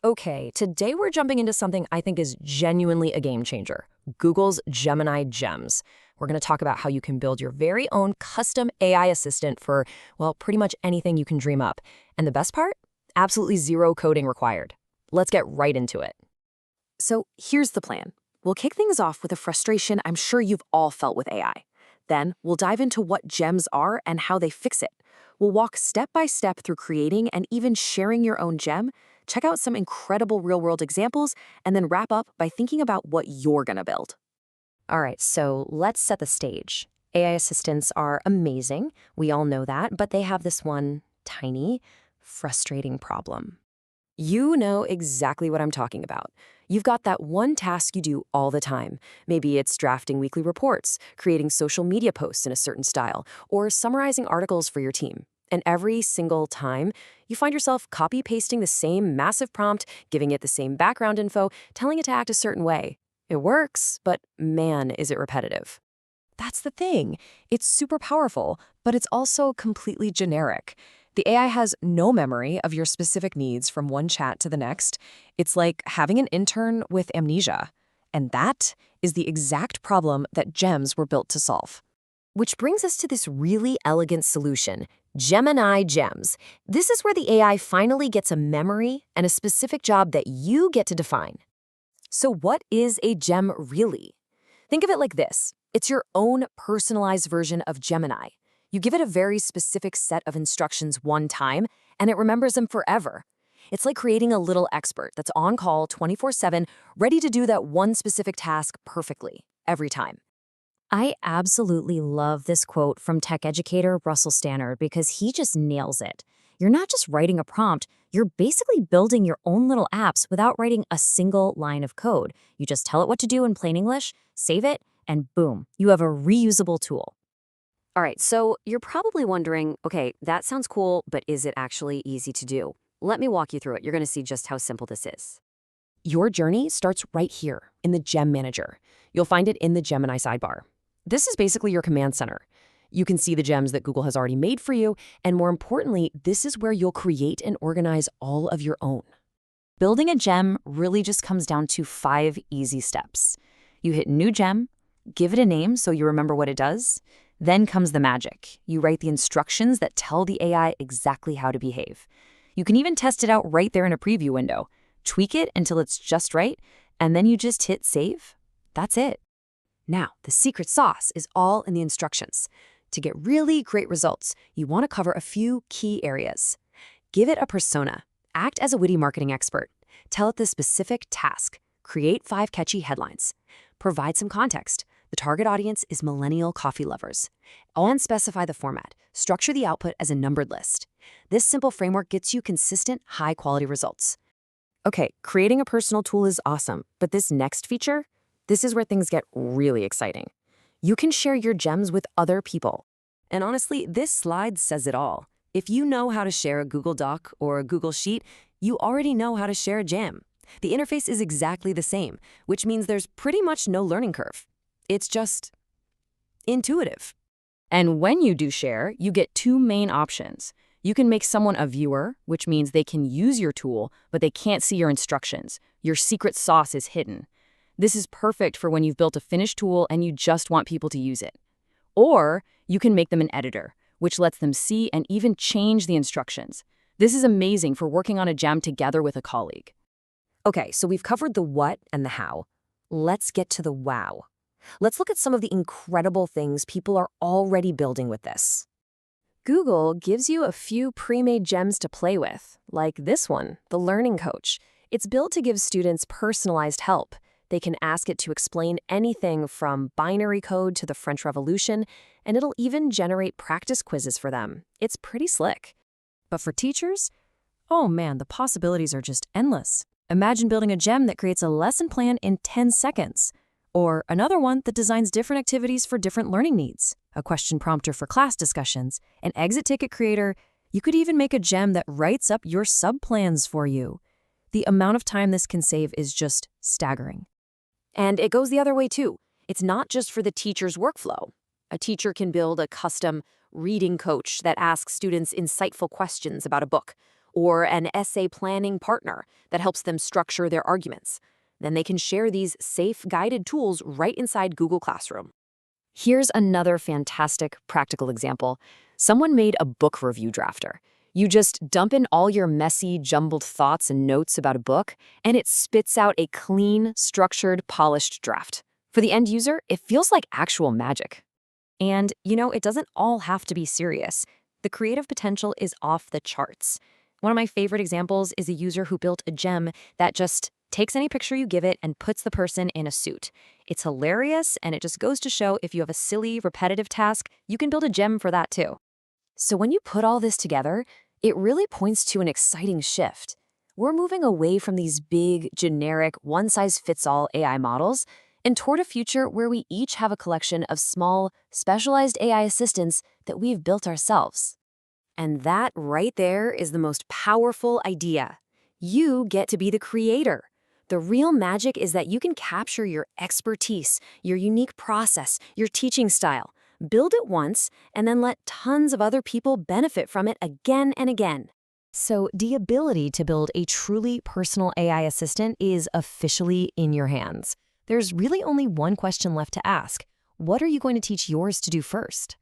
Okay, today we're jumping into something I think is genuinely a game changer, Google's Gemini Gems. We're going to talk about how you can build your very own custom AI assistant for, well, pretty much anything you can dream up. And the best part? Absolutely zero coding required. Let's get right into it. So here's the plan. We'll kick things off with a frustration I'm sure you've all felt with AI. Then we'll dive into what gems are and how they fix it. We'll walk step by step through creating and even sharing your own gem, check out some incredible real-world examples, and then wrap up by thinking about what you're gonna build. All right, so let's set the stage. AI assistants are amazing. We all know that, but they have this one tiny, frustrating problem. You know exactly what I'm talking about. You've got that one task you do all the time. Maybe it's drafting weekly reports, creating social media posts in a certain style, or summarizing articles for your team. And every single time, you find yourself copy-pasting the same massive prompt, giving it the same background info, telling it to act a certain way. It works, but man, is it repetitive. That's the thing. It's super powerful, but it's also completely generic. The AI has no memory of your specific needs from one chat to the next. It's like having an intern with amnesia. And that is the exact problem that GEMS were built to solve. Which brings us to this really elegant solution, Gemini Gems. This is where the AI finally gets a memory and a specific job that you get to define. So what is a gem really? Think of it like this. It's your own personalized version of Gemini. You give it a very specific set of instructions one time, and it remembers them forever. It's like creating a little expert that's on call 24/7, ready to do that one specific task perfectly, every time. I absolutely love this quote from tech educator Russell Stannard because he just nails it. You're not just writing a prompt, you're basically building your own little apps without writing a single line of code. You just tell it what to do in plain English, save it, and boom, you have a reusable tool. All right, so you're probably wondering, okay, that sounds cool, but is it actually easy to do? Let me walk you through it. You're going to see just how simple this is. Your journey starts right here in the Gem Manager. You'll find it in the Gemini sidebar. This is basically your command center. You can see the gems that Google has already made for you, and more importantly, this is where you'll create and organize all of your own. Building a gem really just comes down to 5 easy steps. You hit New Gem, give it a name so you remember what it does. Then comes the magic. You write the instructions that tell the AI exactly how to behave. You can even test it out right there in a preview window. Tweak it until it's just right, and then you just hit save. That's it. Now, the secret sauce is all in the instructions. To get really great results, you want to cover a few key areas. Give it a persona. Act as a witty marketing expert. Tell it the specific task. Create 5 catchy headlines. Provide some context. The target audience is millennial coffee lovers. And specify the format. Structure the output as a numbered list. This simple framework gets you consistent, high-quality results. Okay, creating a personal tool is awesome, but this next feature, this is where things get really exciting. You can share your gems with other people. And honestly, this slide says it all. If you know how to share a Google Doc or a Google Sheet, you already know how to share a gem. The interface is exactly the same, which means there's pretty much no learning curve. It's just intuitive. And when you do share, you get 2 main options. You can make someone a viewer, which means they can use your tool, but they can't see your instructions. Your secret sauce is hidden. This is perfect for when you've built a finished tool and you just want people to use it. Or you can make them an editor, which lets them see and even change the instructions. This is amazing for working on a gem together with a colleague. Okay, so we've covered the what and the how. Let's get to the wow. Let's look at some of the incredible things people are already building with this. Google gives you a few pre-made gems to play with, like this one, the Learning Coach. It's built to give students personalized help. They can ask it to explain anything from binary code to the French Revolution, and it'll even generate practice quizzes for them. It's pretty slick. But for teachers, oh man, the possibilities are just endless. Imagine building a gem that creates a lesson plan in 10 seconds. Or another one that designs different activities for different learning needs, a question prompter for class discussions, an exit ticket creator. You could even make a gem that writes up your sub-plans for you. The amount of time this can save is just staggering. And it goes the other way too. It's not just for the teacher's workflow. A teacher can build a custom reading coach that asks students insightful questions about a book, or an essay planning partner that helps them structure their arguments. Then they can share these safe, guided tools right inside Google Classroom. Here's another fantastic practical example. Someone made a book review drafter. You just dump in all your messy, jumbled thoughts and notes about a book, and it spits out a clean, structured, polished draft. For the end user, it feels like actual magic. And, it doesn't all have to be serious. The creative potential is off the charts. One of my favorite examples is a user who built a gem that just takes any picture you give it and puts the person in a suit. It's hilarious, and it just goes to show if you have a silly, repetitive task, you can build a gem for that too. So when you put all this together, it really points to an exciting shift. We're moving away from these big, generic, one-size-fits-all AI models and toward a future where we each have a collection of small, specialized AI assistants that we've built ourselves. And that right there is the most powerful idea. You get to be the creator. The real magic is that you can capture your expertise, your unique process, your teaching style, build it once, and then let tons of other people benefit from it again and again. So the ability to build a truly personal AI assistant is officially in your hands. There's really only one question left to ask. What are you going to teach yours to do first?